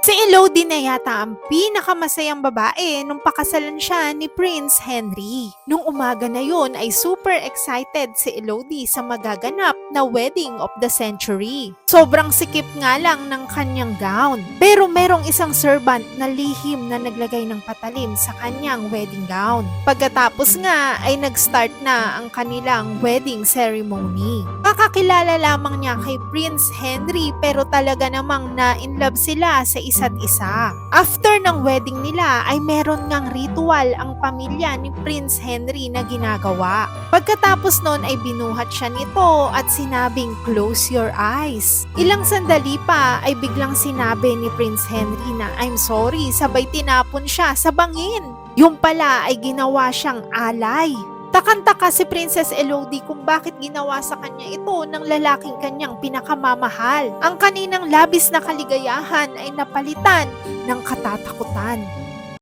Si Elodie na yata ang pinakamasayang babae nung pakasalan siya ni Prince Henry. Nung umaga na yun ay super excited si Elodie sa magaganap na wedding of the century. Sobrang sikip nga lang ng kanyang gown. Pero merong isang servant na lihim na naglagay ng patalim sa kanyang wedding gown. Pagkatapos nga ay nag-start na ang kanilang wedding ceremony. Kakakilala lamang niya kay Prince Henry pero talaga namang na-inlove sila sa isa't isa. After ng wedding nila ay meron ngang ritual ang pamilya ni Prince Henry na ginagawa. Pagkatapos nun ay binuhat siya nito at sinabing close your eyes. Ilang sandali pa ay biglang sinabi ni Prince Henry na I'm sorry, sabay tinapon siya sa bangin. Yung pala ay ginawa siyang alay. Takang-taka si Princess Elodie kung bakit ginawa sa kanya ito ng lalaking kanyang pinakamamahal. Ang kaninang labis na kaligayahan ay napalitan ng katatakutan.